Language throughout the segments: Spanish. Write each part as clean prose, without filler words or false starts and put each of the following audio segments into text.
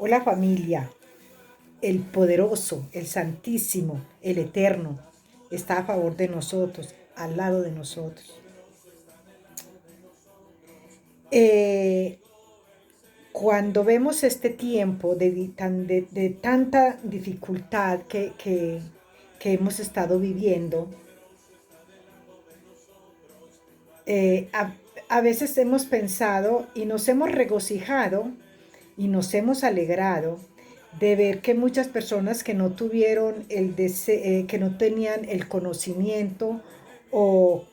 Hola familia, el poderoso, el santísimo, el eterno, está a favor de nosotros, al lado de nosotros. Eh, Cuando vemos este tiempo de tanta dificultad que hemos estado viviendo, eh, a, a veces hemos pensado y nos hemos regocijado y nos hemos alegrado de ver que muchas personas que no tuvieron que no tenían el conocimiento o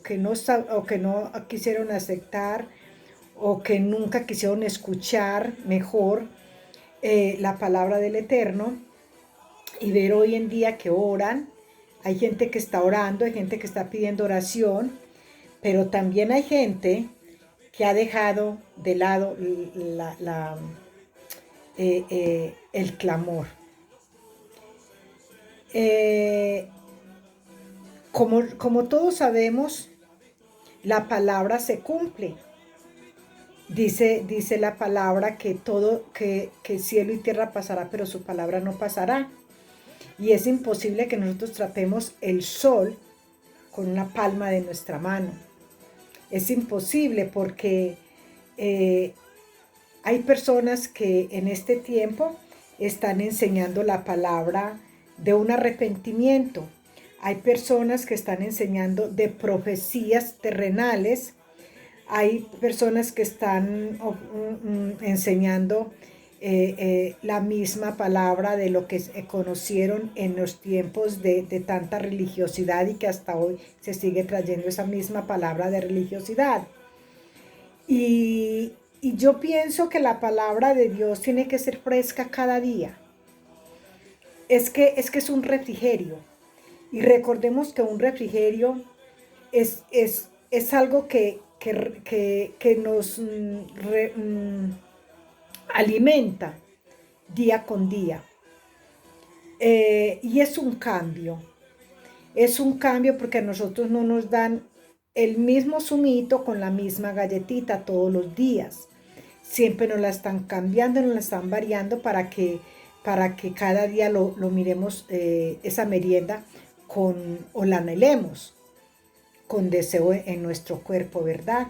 que no quisieron aceptar o que nunca quisieron escuchar mejor la palabra del Eterno, y ver hoy en día que oran. Hay gente que está orando, hay gente que está pidiendo oración, pero también hay gente que ha dejado de lado el clamor. Eh, como todos sabemos, la palabra se cumple. Dice la palabra que que cielo y tierra pasará, pero su palabra no pasará. Y es imposible que nosotros tratemos el sol con una palma de nuestra mano. Es imposible porque eh, hay personas que en este tiempo están enseñando la palabra de un arrepentimiento. Hay personas que están enseñando de profecías terrenales. Hay personas que están enseñando la misma palabra de lo que conocieron en los tiempos de tanta religiosidad, y que hasta hoy se sigue trayendo esa misma palabra de religiosidad. Y yo pienso que la palabra de Dios tiene que ser fresca cada día. Es que es un refrigerio. Y recordemos que un refrigerio es algo que nos alimenta día con día. Y es un cambio porque a nosotros no nos dan el mismo zumito con la misma galletita todos los días. Siempre nos la están cambiando, nos la están variando para que cada día lo miremos, esa merienda, o la anhelemos con deseo en nuestro cuerpo, ¿verdad?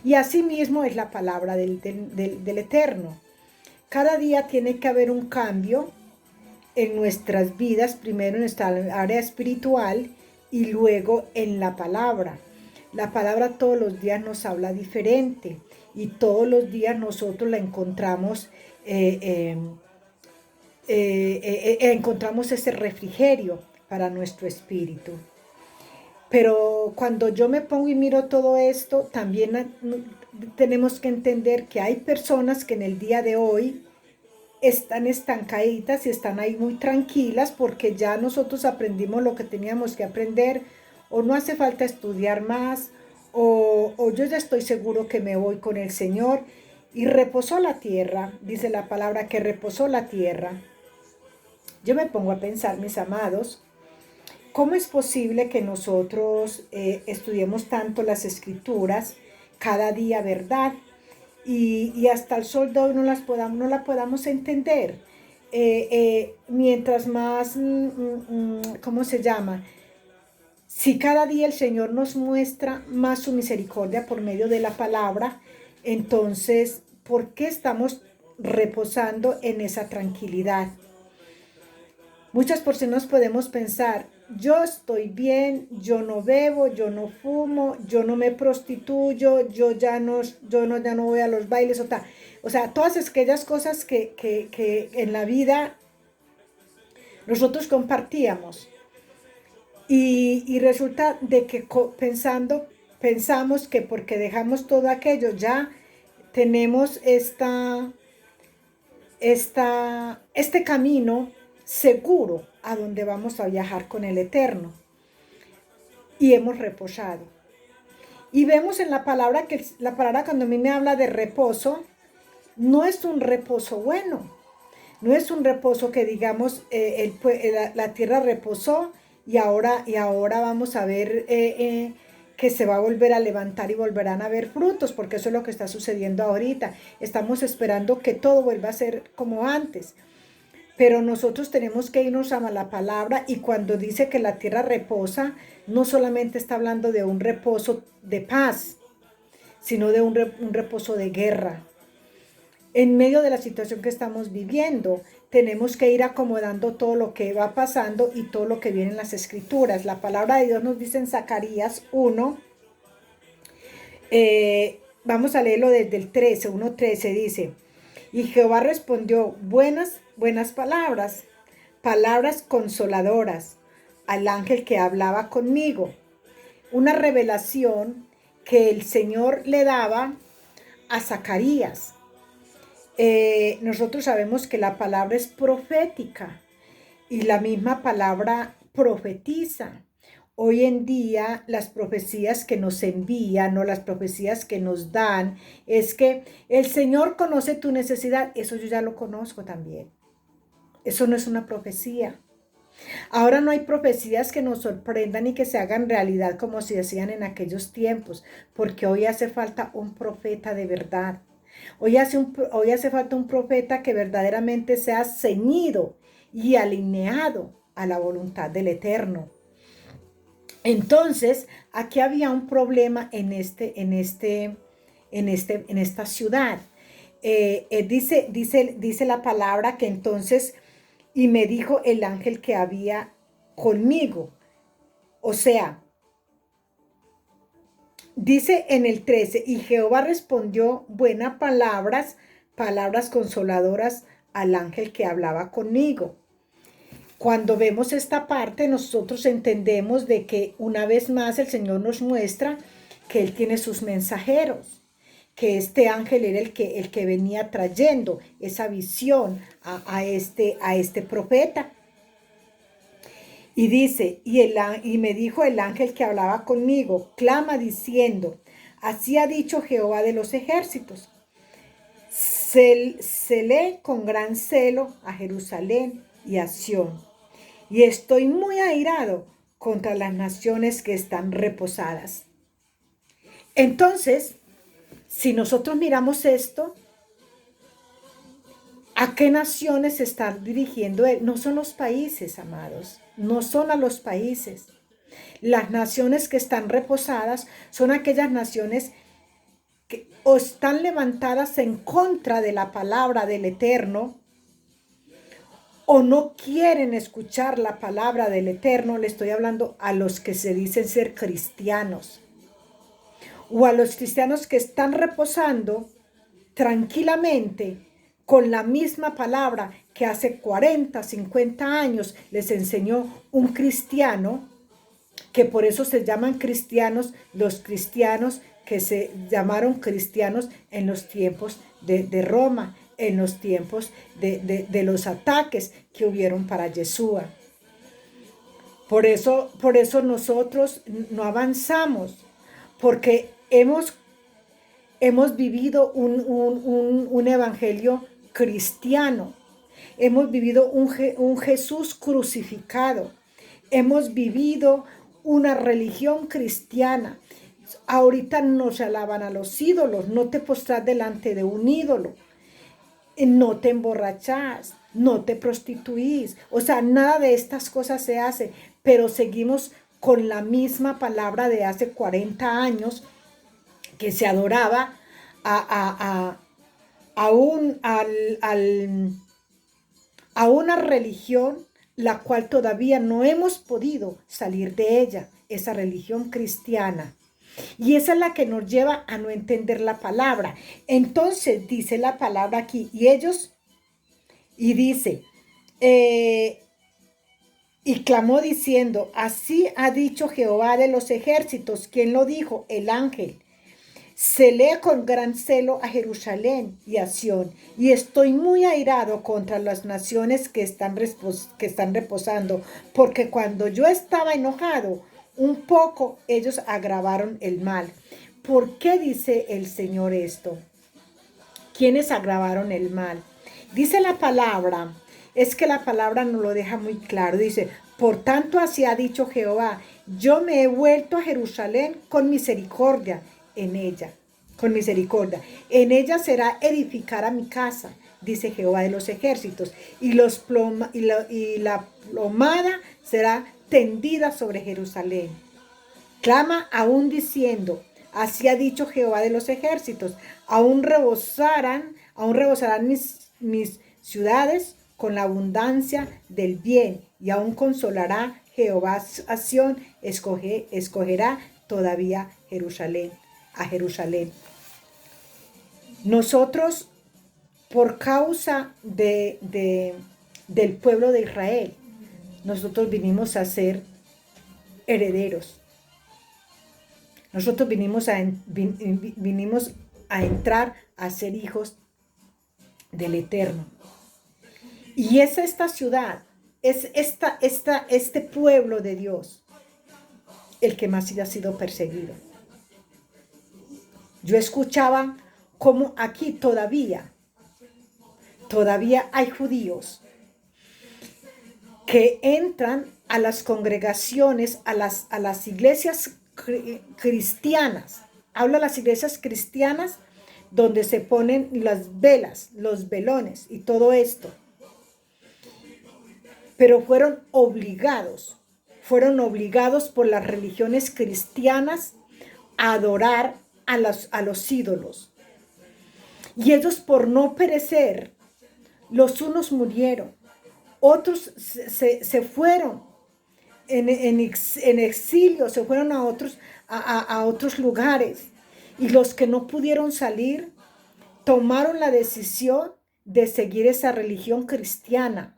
Y así mismo es la palabra del Eterno. Cada día tiene que haber un cambio en nuestras vidas, primero en nuestra área espiritual y luego en la palabra. La palabra todos los días nos habla diferente y todos los días nosotros la encontramos, encontramos ese refrigerio para nuestro espíritu. Pero cuando yo me pongo y miro todo esto, también tenemos que entender que hay personas que en el día de hoy están estancaditas y están ahí muy tranquilas porque ya nosotros aprendimos lo que teníamos que aprender, o no hace falta estudiar más, o yo ya estoy seguro que me voy con el Señor. Y reposó la tierra, dice la palabra que reposó la tierra. Yo me pongo a pensar, mis amados, ¿cómo es posible que nosotros estudiemos tanto las escrituras cada día, verdad? Y hasta el sol de hoy no la podamos entender. Mientras más, ¿cómo se llama? Si cada día el Señor nos muestra más su misericordia por medio de la palabra, entonces, ¿por qué estamos reposando en esa tranquilidad? Muchas personas podemos pensar, yo estoy bien, yo no bebo, yo no fumo, yo no me prostituyo, ya no voy a los bailes, o sea, todas aquellas cosas que en la vida nosotros compartíamos. Y resulta de que pensamos que porque dejamos todo aquello ya tenemos este camino seguro a donde vamos a viajar con el Eterno. Y hemos reposado. Y vemos en la palabra que la palabra, cuando a mí me habla de reposo, no es un reposo bueno. No es un reposo que digamos, la tierra reposó y ahora vamos a ver que se va a volver a levantar y volverán a ver frutos, porque eso es lo que está sucediendo ahorita. Estamos esperando que todo vuelva a ser como antes. Pero nosotros tenemos que irnos a la palabra, y cuando dice que la tierra reposa, no solamente está hablando de un reposo de paz, sino de un reposo de guerra. En medio de la situación que estamos viviendo, tenemos que ir acomodando todo lo que va pasando y todo lo que viene en las escrituras. La palabra de Dios nos dice en Zacarías 1, vamos a leerlo desde el 13, 1:13, dice: y Jehová respondió buenas palabras, palabras consoladoras al ángel que hablaba conmigo. Una revelación que el Señor le daba a Zacarías. Nosotros sabemos que la palabra es profética y la misma palabra profetiza. Hoy en día las profecías que nos envían o las profecías que nos dan es que el Señor conoce tu necesidad. Eso yo ya lo conozco también. Eso no es una profecía. Ahora no hay profecías que nos sorprendan y que se hagan realidad como se hacían en aquellos tiempos, porque hoy hace falta un profeta de verdad. Hoy hace falta un profeta que verdaderamente sea ceñido y alineado a la voluntad del Eterno. Entonces, aquí había un problema en esta ciudad. Dice la palabra que entonces, y me dijo el ángel que había conmigo. O sea, dice en el 13, y Jehová respondió buenas palabras, palabras consoladoras al ángel que hablaba conmigo. Cuando vemos esta parte, nosotros entendemos de que una vez más el Señor nos muestra que Él tiene sus mensajeros, que este ángel era el que venía trayendo esa visión a este profeta. Y dice, y me dijo el ángel que hablaba conmigo, clama diciendo, así ha dicho Jehová de los ejércitos, celé con gran celo a Jerusalén y a Sión, y estoy muy airado contra las naciones que están reposadas. Entonces, si nosotros miramos esto, ¿a qué naciones se está dirigiendo él? No son los países, amados, no son a los países. Las naciones que están reposadas son aquellas naciones que o están levantadas en contra de la palabra del Eterno, o no quieren escuchar la palabra del Eterno. Le estoy hablando a los que se dicen ser cristianos, o a los cristianos que están reposando tranquilamente con la misma palabra que hace 40, 50 años les enseñó un cristiano, que por eso se llaman cristianos, los cristianos que se llamaron cristianos en los tiempos de Roma, en los tiempos de los ataques que hubieron para Yeshua. Por eso nosotros no avanzamos, porque hemos vivido un evangelio cristiano, hemos vivido un Jesús crucificado, hemos vivido una religión cristiana. Ahorita no se alaban a los ídolos, no te postras delante de un ídolo, no te emborrachás, no te prostituís, o sea, nada de estas cosas se hace, pero seguimos con la misma palabra de hace 40 años, que se adoraba a una religión la cual todavía no hemos podido salir de ella, esa religión cristiana. Y esa es la que nos lleva a no entender la palabra. Entonces dice la palabra aquí, y dice, y clamó diciendo, así ha dicho Jehová de los ejércitos. ¿Quién lo dijo? El ángel. Celé con gran celo a Jerusalén y a Sión, y estoy muy airado contra las naciones que están reposando, porque cuando yo estaba enojado un poco, ellos agravaron el mal. ¿Por qué dice el Señor esto? ¿Quiénes agravaron el mal? Dice la palabra, es que la palabra nos lo deja muy claro. Dice, Por tanto, así ha dicho Jehová, yo me he vuelto a Jerusalén con misericordia en ella, con misericordia. En ella será edificar a mi casa, dice Jehová de los ejércitos, y la plomada será tendida sobre Jerusalén. Clama aún diciendo, así ha dicho Jehová de los ejércitos, aún rebosarán mis ciudades con la abundancia del bien, y aún consolará Jehová a Sión, escogerá todavía a Jerusalén. Nosotros, por causa del pueblo de Israel, nosotros vinimos a ser herederos. Nosotros vinimos a entrar a ser hijos del Eterno. Y es esta ciudad, es este pueblo de Dios, el que más ha sido perseguido. Yo escuchaba cómo aquí todavía hay judíos que entran a las congregaciones, a las iglesias cristianas. Hablo de las iglesias cristianas donde se ponen las velas, los velones y todo esto. Pero fueron obligados por las religiones cristianas a adorar a los ídolos. Y ellos, por no perecer, los unos murieron, otros se fueron en exilio, se fueron a otros lugares. Y los que no pudieron salir, tomaron la decisión de seguir esa religión cristiana.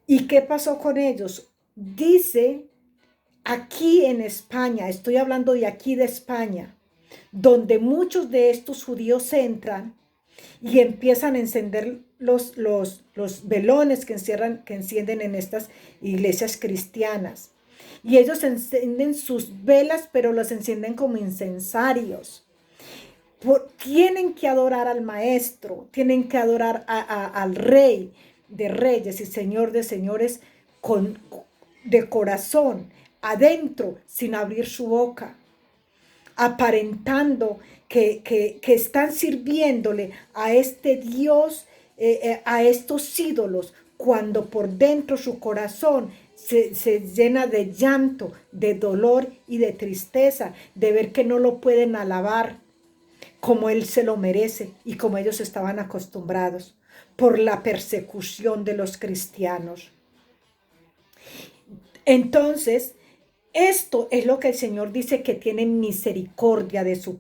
¿Y qué pasó con ellos? Dice, aquí en España, estoy hablando de aquí de España, donde muchos de estos judíos entran y empiezan a encender los velones que encienden en estas iglesias cristianas. Y ellos encienden sus velas, pero los encienden como incensarios. Tienen que adorar al Maestro, tienen que adorar al Rey de Reyes y Señor de Señores de corazón, adentro, sin abrir su boca, aparentando que están sirviéndole a este Dios, a estos ídolos, cuando por dentro su corazón se llena de llanto, de dolor y de tristeza, de ver que no lo pueden alabar como Él se lo merece y como ellos estaban acostumbrados por la persecución de los cristianos. Entonces, esto es lo que el Señor dice, que tiene misericordia de su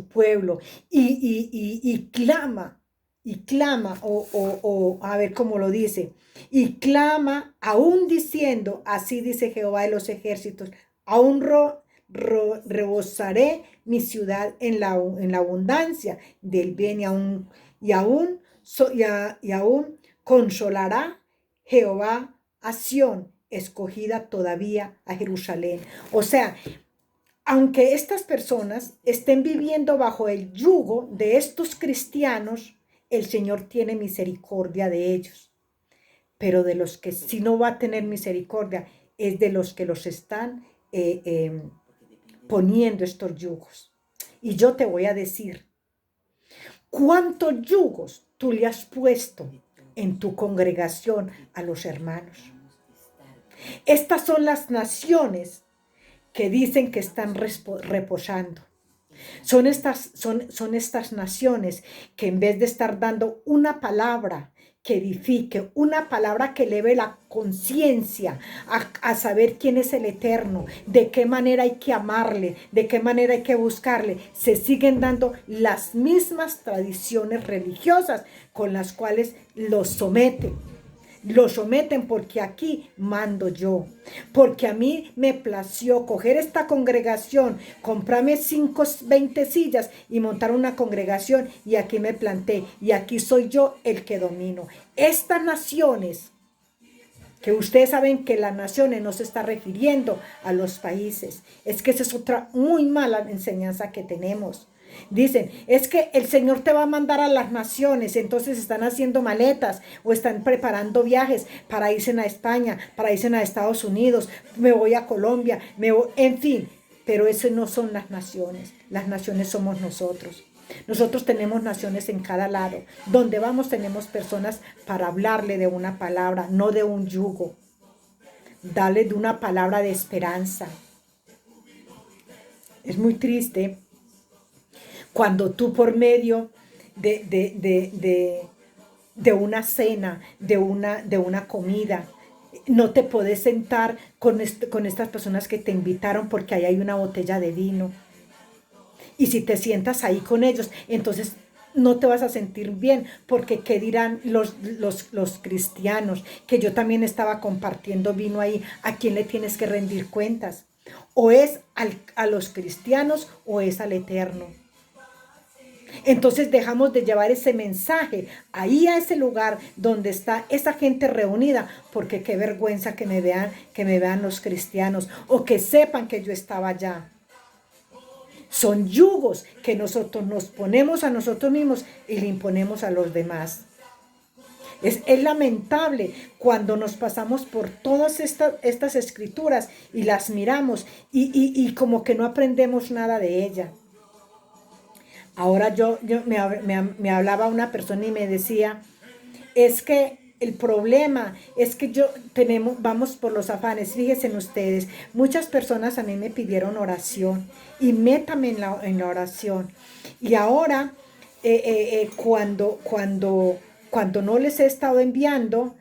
pueblo y clama, a ver cómo lo dice, y clama aún diciendo, así dice Jehová de los ejércitos, aún rebosaré mi ciudad en la abundancia del bien, y aún consolará Jehová a Sión, escogida todavía a Jerusalén. O sea, aunque estas personas estén viviendo bajo el yugo de estos cristianos, el Señor tiene misericordia de ellos. Pero de los que sí no va a tener misericordia es de los que los están poniendo estos yugos. Y yo te voy a decir, ¿cuántos yugos tú le has puesto en tu congregación a los hermanos? Estas son las naciones que dicen que están reposando. Son estas naciones que en vez de estar dando una palabra que edifique, una palabra que eleve la conciencia a saber quién es el Eterno, de qué manera hay que amarle, de qué manera hay que buscarle, se siguen dando las mismas tradiciones religiosas con las cuales los someten. Lo someten porque aquí mando yo, porque a mí me plació coger esta congregación, comprarme 20 sillas y montar una congregación, y aquí me planté y aquí soy yo el que domino. Estas naciones, que ustedes saben que las naciones no se está refiriendo a los países, es que esa es otra muy mala enseñanza que tenemos. Dicen, es que el Señor te va a mandar a las naciones, entonces están haciendo maletas o están preparando viajes para irse a España, para irse a Estados Unidos, me voy a Colombia, en fin, pero eso no son las naciones somos nosotros. Nosotros tenemos naciones en cada lado. Donde vamos tenemos personas para hablarle de una palabra, no de un yugo. Darle de una palabra de esperanza. Es muy triste cuando tú por medio de una cena, de una comida, no te puedes sentar con estas personas que te invitaron porque ahí hay una botella de vino. Y si te sientas ahí con ellos, entonces no te vas a sentir bien, porque ¿qué dirán los cristianos? Que yo también estaba compartiendo vino ahí. ¿A quién le tienes que rendir cuentas? ¿O es a los cristianos o es al Eterno? Entonces dejamos de llevar ese mensaje ahí a ese lugar donde está esa gente reunida, porque qué vergüenza que me vean los cristianos o que sepan que yo estaba allá. Son yugos que nosotros nos ponemos a nosotros mismos y le imponemos a los demás. Es lamentable cuando nos pasamos por todas estas escrituras y las miramos y como que no aprendemos nada de ella. Ahora me hablaba una persona y me decía, es que el problema es que vamos por los afanes. Fíjense ustedes, muchas personas a mí me pidieron oración y métame en la oración. Y ahora, cuando no les he estado enviando,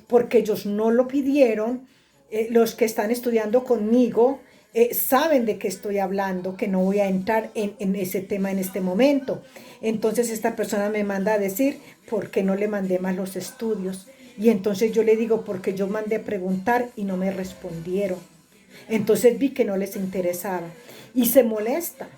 porque ellos no lo pidieron, los que están estudiando conmigo, saben de qué estoy hablando, que no voy a entrar en ese tema en este momento. Entonces esta persona me manda a decir, ¿por qué no le mandé más los estudios? Y entonces yo le digo, porque yo mandé a preguntar y no me respondieron. Entonces vi que no les interesaba y se molesta.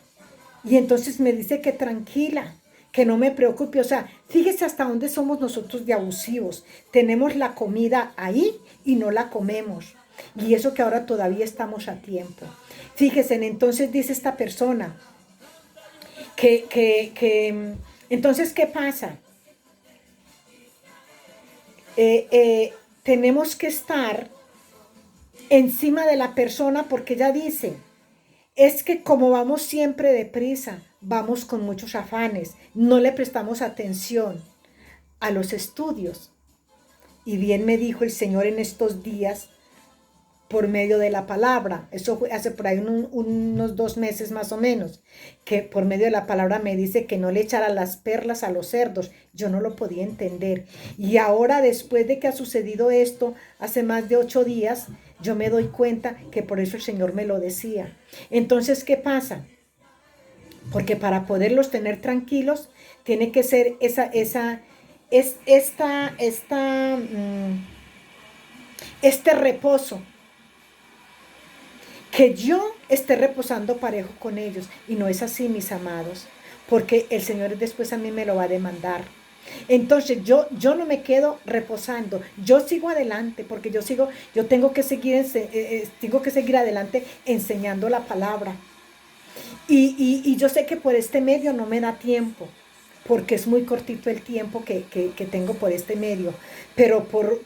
Y entonces me dice que tranquila, que no me preocupe. O sea, fíjese hasta dónde somos nosotros de abusivos. Tenemos la comida ahí y no la comemos. Y eso que ahora todavía estamos a tiempo. Fíjense, entonces dice esta persona entonces, ¿qué pasa? Tenemos que estar encima de la persona porque ella dice, es que como vamos siempre deprisa, vamos con muchos afanes, no le prestamos atención a los estudios. Y bien me dijo el Señor en estos días, por medio de la palabra, eso fue hace por ahí unos 2 meses más o menos, que por medio de la palabra me dice que no le echara las perlas a los cerdos. Yo no lo podía entender. Y ahora, después de que ha sucedido esto, hace más de 8 días, yo me doy cuenta que por eso el Señor me lo decía. Entonces, ¿qué pasa? Porque para poderlos tener tranquilos, tiene que ser este reposo, que yo esté reposando parejo con ellos. Y no es así, mis amados, porque el Señor después a mí me lo va a demandar. Entonces yo no me quedo reposando, yo sigo adelante, porque yo tengo que seguir adelante enseñando la palabra. Y yo sé que por este medio no me da tiempo, porque es muy cortito el tiempo que tengo por este medio, pero por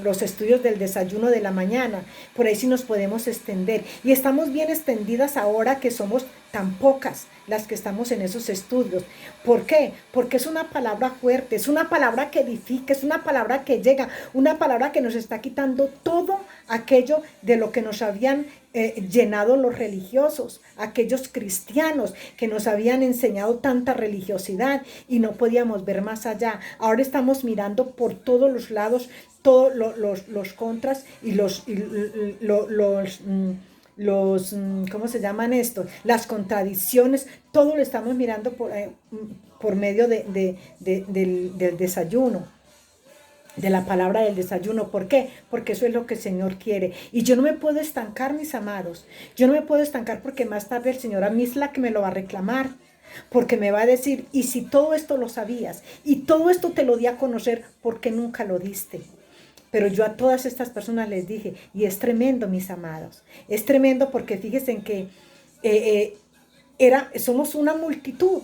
los estudios del desayuno de la mañana, por ahí sí nos podemos extender. Y estamos bien extendidas ahora que somos tan pocas las que estamos en esos estudios. ¿Por qué? Porque es una palabra fuerte, es una palabra que edifica, es una palabra que llega, una palabra que nos está quitando todo aquello de lo que nos habían llenado los religiosos, aquellos cristianos que nos habían enseñado tanta religiosidad y no podíamos ver más allá. Ahora estamos mirando por todos los lados, todos los contras y ¿cómo se llaman esto? Las contradicciones, todo lo estamos mirando por medio del desayuno, de la palabra del desayuno. ¿Por qué? Porque eso es lo que el Señor quiere. Y yo no me puedo estancar, mis amados. Yo no me puedo estancar porque más tarde el Señor a mí es la que me lo va a reclamar. Porque me va a decir, y si todo esto lo sabías, y todo esto te lo di a conocer, ¿por qué nunca lo diste? Pero yo a todas estas personas les dije, y es tremendo, mis amados. Es tremendo porque fíjense en que somos una multitud.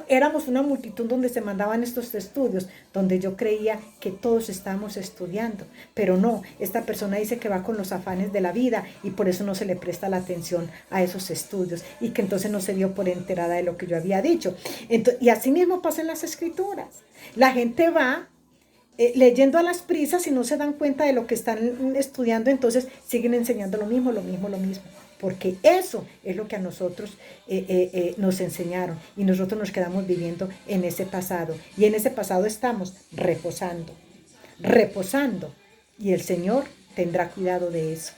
Éramos una multitud donde se mandaban estos estudios, donde yo creía que todos estábamos estudiando, pero no, esta persona dice que va con los afanes de la vida y por eso no se le presta la atención a esos estudios y que entonces no se dio por enterada de lo que yo había dicho. Y así mismo pasa en las escrituras. La gente va leyendo a las prisas y no se dan cuenta de lo que están estudiando, entonces siguen enseñando lo mismo, porque eso es lo que a nosotros nos enseñaron y nosotros nos quedamos viviendo en ese pasado y en ese pasado estamos reposando y el Señor tendrá cuidado de eso.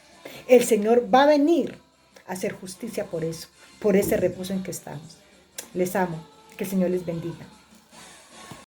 El Señor va a venir a hacer justicia por eso, por ese reposo en que estamos. Les amo, que el Señor les bendiga.